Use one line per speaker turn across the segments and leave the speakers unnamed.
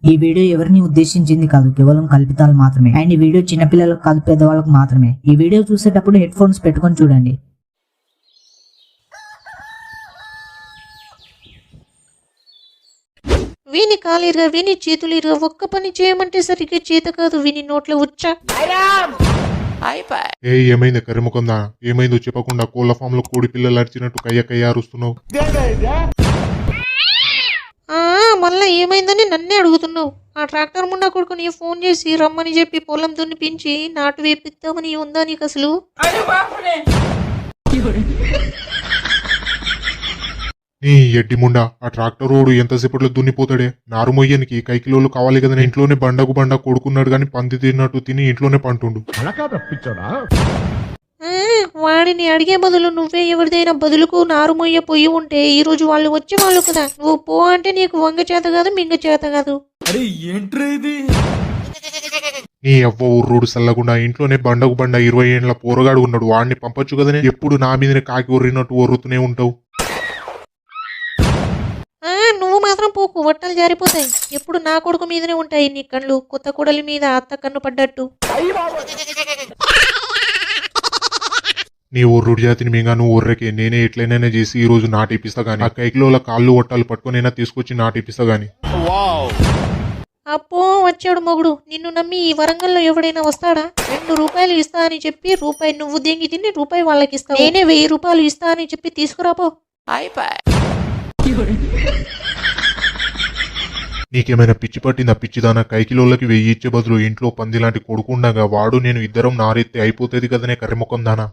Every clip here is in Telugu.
ఈ వీడియో ఎవరిని ఉద్దేశించింది కాదు, కేవలం కల్పితాలు మాత్రమే. అండ్ ఈ వీడియో చిన్నపిల్లలకు కాదు, పెద్దవాళ్ళకు మాత్రమే. ఈ వీడియో చూసేటప్పుడు హెడ్ ఫోన్స్ పెట్టుకొని చూడండి.
వీని కాలిరుగా, వీని చేతులిరుగా, ఒక్క పని చేయమంటే సరిగ్గా చేత కాదు, వీని నోట్లో వచ్చా.
ఏమైంది కర్రముకుందా? ఏమైందో చెప్పకుండా కోళ్ల ఫామ్ లో కోడి పిల్లలు అరిచినట్టు కయ్య అరుస్తున్నావు?
మళ్ళా ఏమైందని నన్నే అడుగుతున్నావు? ఆ ట్రాక్టర్ ముండా కొడుకుని ఫోన్ చేసి రమ్మని చెప్పి పొలం దున్నిపించి నాటు వేపిద్దామని ఉందా నీకు అసలు?
నీ ఎడ్డి ముండా, ఆ ట్రాక్టర్ రోడ్డు ఎంతసేపట్లో దున్నిపోతాడే? నారు మొయ్యనికి కైకిలోలు కావాలి కదా. ఇంట్లోనే బండకు బండ కొడుకున్నాడు గాని పంది తిన్నట్టు తిని ఇంట్లోనే పంటుండు.
వాడిని అడిగే బదులు నువ్వే ఎవరిదైనా బదులుకు నారు మొయ్య పొయ్యి ఉంటే ఈ రోజు వాళ్ళు వచ్చేవాళ్ళు కదా. నువ్వు పో అంటే నీకు వంగ చేత కాదు, మింగ చేత కాదు.
నీ అవ్వ ఊర్రోడు సల్లగుండా ఇంట్లోనే బండకు బండ 20 ఏళ్ల పోరగాడు ఉన్నాడు. వాడిని పంపొచ్చు కదనే. ఎప్పుడు నా మీదనే కాకి ఒర్రినట్టు ఒర్రుతూనే ఉంటావు.
నువ్వు మాత్రం పోకు, వట్టలు జారిపోతాయి. ఎప్పుడు నా కొడుకు మీదనే ఉంటాయి నీ కళ్ళు. కొత్త కొడలి మీద అత్త కన్ను పడ్డట్టు.
నీ ఒర్రుడు జాతిని మీగా నువ్వు ఒర్రకే. నేనే ఎట్లయినా చేసి ఈ రోజు నాటిపిస్తా గానీ, ఆ కైకిలోల కాళ్ళు ఒట్టాలు పట్టుకునైనా తీసుకొచ్చి నాటిపిస్తా గానీ.
అప్పో వచ్చాడు మొగుడు. నిన్ను నమ్మి ఈ వరంగల్లో ఎవడైనా వస్తాడా? 2 రూపాయలు ఇస్తా అని చెప్పి రూపాయి నువ్వు దెంగి తిని రూపాయి వాళ్ళకి ఇస్తా. నేనే 1000 రూపాయలు ఇస్తా అని చెప్పి తీసుకురాపో.
నీకేమైనా పిచ్చి పట్టిందా పిచ్చిదానా? కైకిలోళ్ళకి 1000 ఇచ్చే బదులు ఇంట్లో పంది లాంటి కొడుకుండగా వాడు నేను ఇద్దరం నారెత్తే అయిపోతుంది కదనే కర్రెముఖం దానా.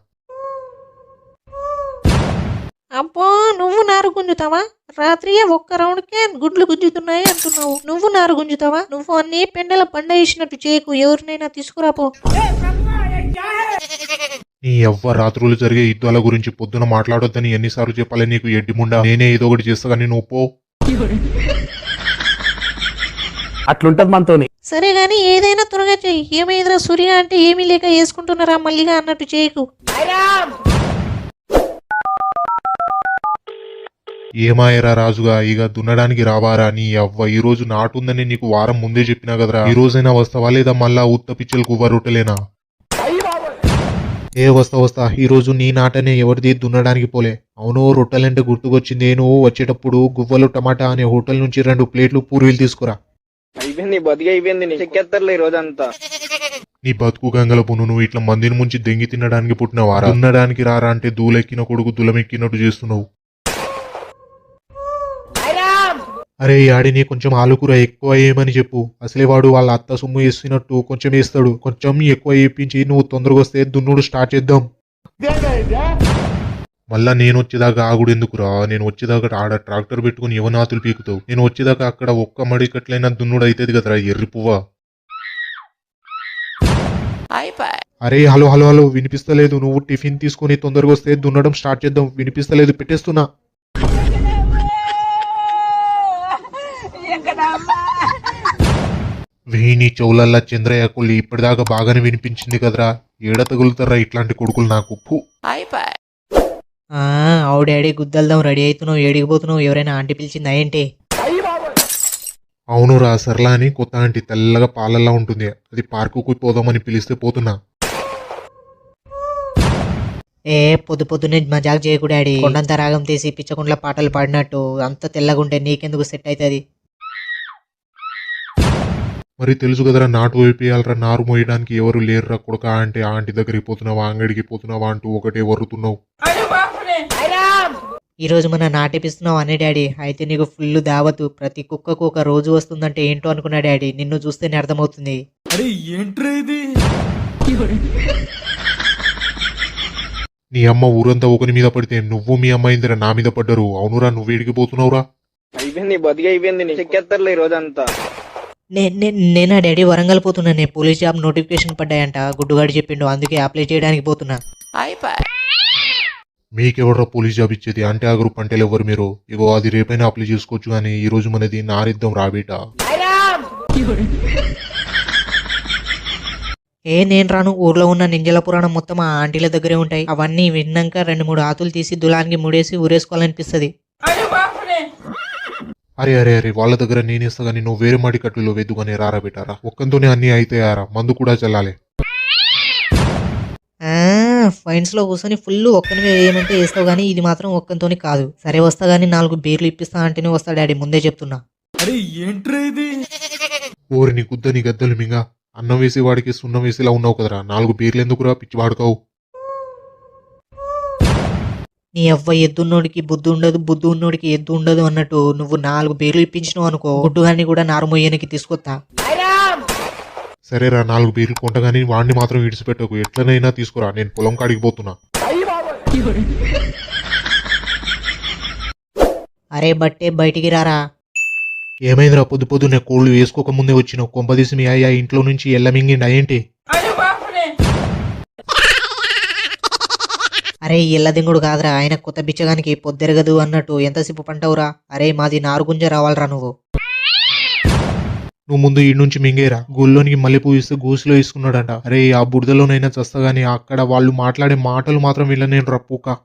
అబ్బో నువ్వు నారు గుంజుతావా? రాత్రియే ఒక్క రౌండ్కే గుడ్లు గుంజుతున్నాయి అంటున్నావు. నువ్వు నారు గుంజుతావా? నువ్వు అన్ని పెండల పండ వేసినట్టు చేయకు. ఎవరినైనా తీసుకురాపో.
నీ ఎవ్వ రాత్రులు జరిగే యుద్ధాల గురించి పొద్దున మాట్లాడొద్దని ఎన్నిసార్లు చెప్పాలి నీకు ఎడ్డిముండా? నేనే ఏదో ఒకటి చేస్తా కానీ నువ్వు పో.
అట్లుంటది మనతోని.
సరే గాని ఏదైనా త్వరగా చెయ్యి. ఏమైందిరా సూర్య అంటే ఏమీ లేక వేసుకుంటున్నారా మళ్ళీగా అన్నట్టు చేయకు.
ఏమాయరా రాజుగా, ఇక దున్నడానికి రావారా? నీ అవ్వ ఈ రోజు నాటుందని నీకు వారం ముందే చెప్పినా కదరా. ఈ రోజైనా వస్తావా లేదా మళ్ళా ఉత్త పిచ్చలు కువ్వరొట్టలేనా? వస్తా ఈ రోజు నీ నాటనే ఎవరిది దున్నడానికి పోలే. అవును, రొట్టెలంటే గుర్తుకొచ్చింది. నువ్వు వచ్చేటప్పుడు గువ్వలు టమాటా అనే హోటల్ నుంచి 2 ప్లేట్లు పూరీలు తీసుకురా. నీ బతుకు గంగల పును. నువ్వు ఇట్లా మందిని ముంచి దెంగి తినడానికి పుట్టినవారా? దున్నడానికి రారా అంటే దూలెక్కిన కొడుకు దులమెక్కినట్టు చేస్తున్నావు. అరే ఆడిని కొంచెం ఆలుకూర ఎక్కువ వేయమని చెప్పు. అసలే వాడు వాళ్ళ అత్త సొమ్ము వేసినట్టు కొంచెం వేస్తాడు. కొంచెం ఎక్కువ వేయించి నువ్వు తొందరగా వస్తే దున్నుడు స్టార్ట్ చేద్దాం. మళ్ళా నేను వచ్చేదాకా ఆగుడు ఎందుకురా? నేను వచ్చేదాకా ఆడ ట్రాక్టర్ పెట్టుకుని యవనాతులు పీకుతావు. నేను వచ్చేదాకా అక్కడ ఒక్క మడికట్లైనా దున్నుడు అవుతుంది కదరా ఎర్రి పువ్వా. అరే హలో హలో హలో వినిపిస్తలేదు. నువ్వు టిఫిన్ తీసుకుని తొందరగా వస్తే దున్నడం స్టార్ట్ చేద్దాం. వినిపిస్తలేదు, పెట్టేస్తున్నా. వీని చెవులల్లా చంద్రయ్య కొల్లి ఇప్పటిదాకా బాగానే వినిపించింది కదరా. ఏడ తగులుతారా ఇట్లాంటి కొడుకులు నాకు.
అవు డాడీ, గుద్దల్దాం రెడీ అవుతున్నావు. ఏడిగిపోతున్నావు? ఎవరైనా ఆంటీ పిలిచిందా ఏంటి?
అవునురా, సర్లా అని కొత్త ఆంటీ తెల్లగా పాలల్లా ఉంటుంది. అది పార్కుకు పోదామని పిలిస్తే పోతున్నా.
పొద్దునే మజాక్ చేయకు డాడీ. కొండంత రాగం తీసి పిచ్చకుండ్ల పాటలు పాడినట్టు అంత తెల్లగుంటే నీకెందుకు సెట్ అవుతుంది?
మరి తెలుసు కదరా, నాటు వేపియాలరా. నారు మోయడానికి ఎవరు లేరురా కొడుక అంటే ఆంటీ దగ్గరికి పోతున్నావా, అంగడికి పోతున్నావా అంటూ ఒకటే వరుతున్నావు.
ఈ రోజు మన నాటిపిస్తున్నావు అనే డాడీ. అయితే నీకు ఫుల్ దావతు. ప్రతి కుక్కకు ఒక రోజు వస్తుందంటే ఏంటో అనుకున్నా డాడీ. నిన్ను చూస్తేనే అర్థమవుతుంది.
నీ అమ్మ ఊరంతా ఒకరి మీద పడితే నువ్వు మీ అమ్మ ఇందిరా నా మీద పడ్డరు. అవునురా, నువ్వేడికి పోతున్నావురా?
నేనా డాడీ? వరంగల్ పోతున్నా. పోలీస్ జాబ్ నోటిఫికేషన్ పడ్డాయంట. గుడ్డుగాడు చెప్పిండు, అందుకే అప్లై చేయడానికి పోతున్నా.
మీకెవడరా పోలీస్ జాబ్ ఇచ్చేది? అంటే ఆ గ్రూప్ అంటే ఎవరు మీరు? ఇగో అది రేపైనా అప్లై చేసుకోవచ్చు కానీ ఈ రోజు మనది నారిద్దాం రాబేట.
నేను రాను. ఊర్లో ఉన్న నింజల పురాణం మొత్తం ఆ ఆంటీల దగ్గరే ఉంటాయి. అవన్నీ విన్నాక 2-3 ఆతులు తీసి దులానికి ముడేసి ఊరేసుకోవాలనిపిస్తుంది.
అరే అరే అరే వాళ్ళ దగ్గర నేను ఇస్తా గానీ నువ్వు వేరే మడి కట్టులో వెతుకొని రారా బెటారా ఒక్కంతోనే అన్ని అయితే యారా మందు కూడా చల్లాలి
ఫైన్స్ లో కూర్చొని ఫుల్ ఒక్కని ఏమంటే వేస్తావు కానీ ఇది మాత్రం ఒక్కనితోని కాదు. సరే వస్తా గానీ 4 బీర్లు ఇప్పిస్తా అంటేనే వస్తా డాడీ, ముందే చెప్తున్నా.
ఓరి నీ గుద్ద నీ గద్దలు మింగా అన్నం వేసి వాడికి సున్నం వేసేలా ఉన్నావు కదరా 4 బీర్లు ఎందుకురా పిచ్చి వాడుకోవు.
నీ అవ్వ ఎద్దున్నోడికి బుద్ధి ఉండదు, బుద్ధి ఉన్నోడికి ఎద్దు ఉండదు అన్నట్టు నువ్వు 4 బీర్లు ఇప్పించినావు అనుకో, గుడ్డుగాన్ని కూడా నారుమొయ్యనికి తీసుకొస్తా.
సరేరా 4 బీర్లు కొంటగాని వాడిని మాత్రం ఇడిచిపెట్టకు, ఎట్లనైనా తీసుకురా, నేను పొలం కాడికి పోతున్నా.
అరే బట్టే బయటికి రారా.
ఏమైందిరా పొద్దు పొద్దున్నే కోళ్ళు వేసుకోక ముందే వచ్చినావు, కొంపదీసి మీ అయ్యా ఇంట్లో నుంచి ఎల్లమింగిండా ఏంటి?
అరే ఎల్లదింగుడు కాదురా, ఆయన కొత్త బిచ్చగానికి పొద్దెరగదు అన్నట్టు ఎంతసేపు పంటవురా. అరే మాది నారుగుంజ రావాలరా నువ్వు.
నువ్వు ముందు ఈ నుంచి మింగేరా, గుళ్ళోనికి మల్లెపూ ఇస్తే గూసులో వేసుకున్నాడంట. అరే ఆ బురదలోనైనా చస్తగాని అక్కడ వాళ్ళు మాట్లాడే మాటలు మాత్రం వినలేను రప్పుక.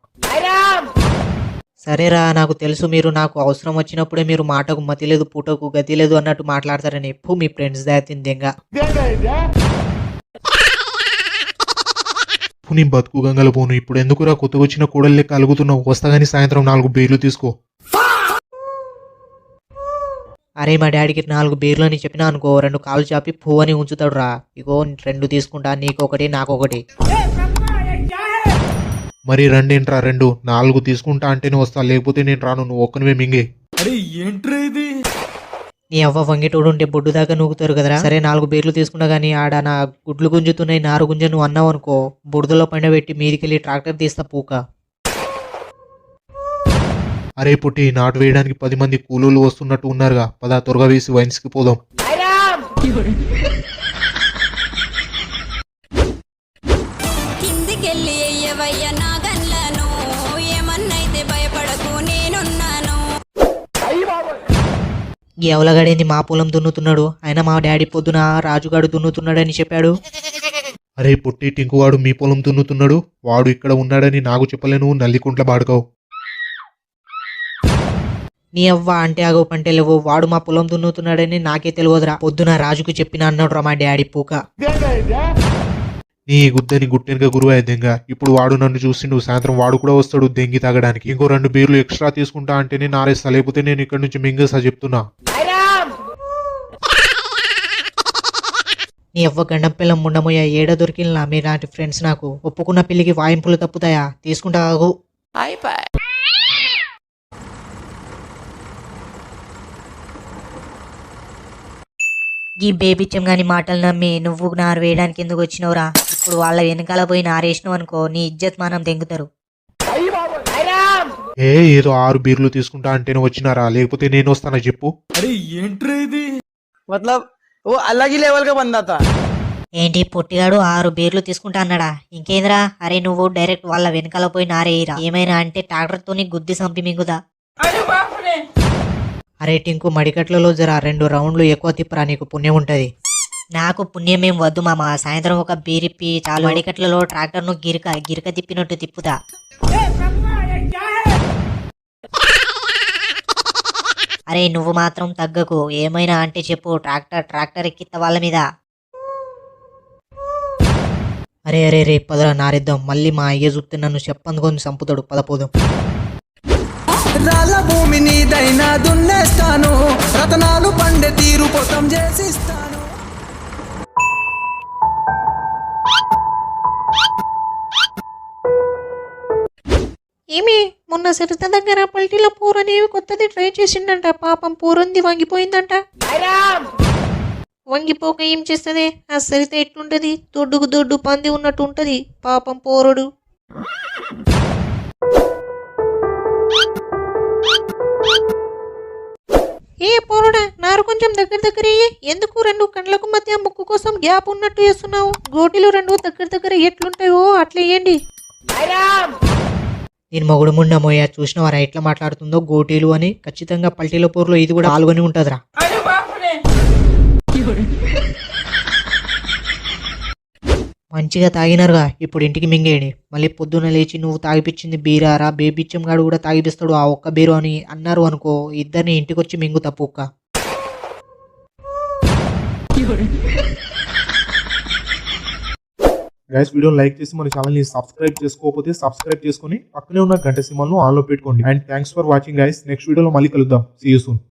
సరేరా నాకు తెలుసు మీరు నాకు అవసరం వచ్చినప్పుడే మీరు మాటకు మతి లేదు పూటకు గతి లేదు అన్నట్టు మాట్లాడతారని. మీ ఫ్రెండ్స్ దాతిందెంగా
నీ బతుకు గంగల పోను, ఇప్పుడు ఎందుకురా కొత్తగా వచ్చిన కూడలు లెక్క అలుగుతున్నావు? వస్తాగాని సాయంత్రం 4 బీర్లు తీసుకో.
అరే మా డాడీకి 4 బీర్లు అని చెప్పినా అనుకో 2 కాళ్ళు చాపి పూ అని ఉంచుతాడు రా. ఇగో 2 తీసుకుంటా, నీకొకటి నాకొకటి.
మరి రెండేంట్రా 2? 4 తీసుకుంటా అంటేనే వస్తా, లేకపోతే నేను రాను, నువ్వు ఒక్కనివే మింగే.
నీ అవ్వ వంగేటోడు ఉంటే బొడ్డు దాకా నూగుతారు కదరా. సరే 4 బీర్లు తీసుకున్నా గానీ ఆడ నా గుడ్లు గుంజుతున్నాయి నారు గుంజ నువ్వు అన్నావు అనుకో, బురదలో పండబెట్టి మీదికెళ్ళి ట్రాక్టర్ తీస్తా పూక.
అరే పుట్టి, నాటు వేయడానికి 10 మంది కూలోళ్ళు వస్తున్నట్టు ఉన్నారుగా, పద త్వరగా వేసి వైన్స్కి పోదాం.
కిందికెళ్ళి ఎయ్యవయ్య నా గన్లను, ఏమన్నైతే భయపడకు నేనున్నాను.
ఈ అవలగాడేంది మా పొలం దున్నుతున్నాడు, అయినా మా డాడీ పొద్దున రాజుగాడు దున్నుతున్నాడని చెప్పాడు.
అరే పుట్టి, టింకువాడు మీ పొలం దున్నుతున్నాడు, వాడు ఇక్కడ ఉన్నాడని నాకు చెప్పలేను, నల్లికుంట్ల బాడుకోవు.
నీ అవ్వ అంటే ఆగో పంటే లేవు, వాడు మా పొలం దున్నుతున్నాడని నాకే తెలియదురా, పొద్దున రాజుకు చెప్పిన అన్నాడు రా మా డాడీ పూక.
నీ గుద్దని గుట్టెనక గురువు దెంగ, ఇప్పుడు వాడు నన్ను చూసిండు, సాయంత్రం వాడు కూడా వస్తాడు దెంగి తాగడానికి. ఇంకో 2 బీర్లు ఎక్స్ట్రా తీసుకుంటా అంటేనే నారేస్తా, లేకపోతే నేను ఇక్కడ నుంచి మింగేస్తా చెప్తున్నా.
నీ అవ్వ గండం పిల్లం ముండమోయా ఏడ దొరికినా మీలాంటి ఫ్రెండ్స్ నాకు. ఒప్పుకున్న పిల్లికి వాయింపులు తప్పుతాయా, తీసుకుంటా ఆగు.
ఈ బేబిచ్చం గాని మాటలు నమ్మి నువ్వు నారు వేయడానికి ఎందుకు వచ్చినవురా? ఇప్పుడు వాళ్ళ వెనకాల పోయి నారేసినావు అనుకో, నీ ఇజ్జత్ మానం తెంగుతారు.
ఏదో 6 బీర్లు తీసుకుంటా అంటేనే వచ్చినారా, లేకపోతే నేను వస్తానా చెప్పు.
मतलब वो अलग ही लेवल का बंदा था.
ఏంటి పొట్టిగాడు 6 బీర్లు తీసుకుంటా అన్నాడా? ఇంకేంద్రా, అరే నువ్వు డైరెక్ట్ వాళ్ళ వెనకాల పోయి నారేయరా, ఏమైనా అంటే ట్రాక్టర్ తోని గుద్ది సంపి మింగుదా.
అరే టింకు మడికట్లలో జర 2 రౌండ్లు ఎక్కువ తిప్పరా, నీకు పుణ్యం ఉంటది.
నాకు పుణ్యం ఏం వద్దు మామ, సాయంత్రం ఒక బీరిప్పి చాలు, మడికట్లలో ట్రాక్టర్ ను గిరక తిప్పినట్టు తిప్పుతా. అరే నువ్వు మాత్రం తగ్గకు, ఏమైనా అంటే చెప్పు, ట్రాక్టర్ ఎక్కిత్త వాళ్ళ మీద.
అరే అరే రే పదరా నారేద్దాం, మళ్ళీ మా అయ్య చూస్తే నన్ను చెప్పందుకొని చంపుతాడు, పదపోదాం.
రాళ్ళ భూమి నీదైనా దున్నేస్తాను, రతనాలు పండే తీరు పొతం చేసిస్తాను.
ఏమి మొన్న సరిత దగ్గర పల్టీలో పూరనేవి కొత్తది ట్రై చేసిండంట, పాపం పూరంది వంగిపోయిందంట. వంగిపోక ఏం చేస్తుంది ఆ సరిత ఎట్లుంటది, దొడ్డుకు దొడ్డు పంది ఉన్నట్టు ఉంటది పాపం పోరుడు. ఏ పోరుడా, నారు కొంచెం దగ్గర ఎందుకు 2 కండ్లకు మధ్య ముక్కు కోసం గ్యాప్ ఉన్నట్టు వేస్తున్నావు? గోటిలు 2 దగ్గర ఎట్లుంటాయో అట్లా వేయండి. నేను మొగుడు ముండమోయా, చూసినవారా ఎట్లా మాట్లాడుతుందో గోటీలు అని. ఖచ్చితంగా పల్టీల పోరులో ఇది కూడా పాల్గొని ఉంటదిరా. మంచిగా తాగినారుగా, ఇప్పుడు ఇంటికి మింగేయండి. మళ్ళీ పొద్దున్న లేచి నువ్వు తాగిపించింది బీరారా, బేబిచ్చం గాడు కూడా తాగిపిస్తాడు ఆ ఒక్క బీరు అని అన్నారు అనుకో, ఇద్దరిని ఇంటికి వచ్చి మింగు తప్పుక్క.
గైస్ వీడియో లైక్ చేసి మన ఛానల్ ని సబ్స్క్రైబ్ చేసుకోకపోతే సబ్స్క్రైబ్ చేసుకొని పక్కనే ఉన్న గంట సింబల్ ను ఆన్ లో పెట్టుకోండి. And thanks for watching guys. Next వీడియోలో మళ్ళీ కలుద్దాం. See you soon.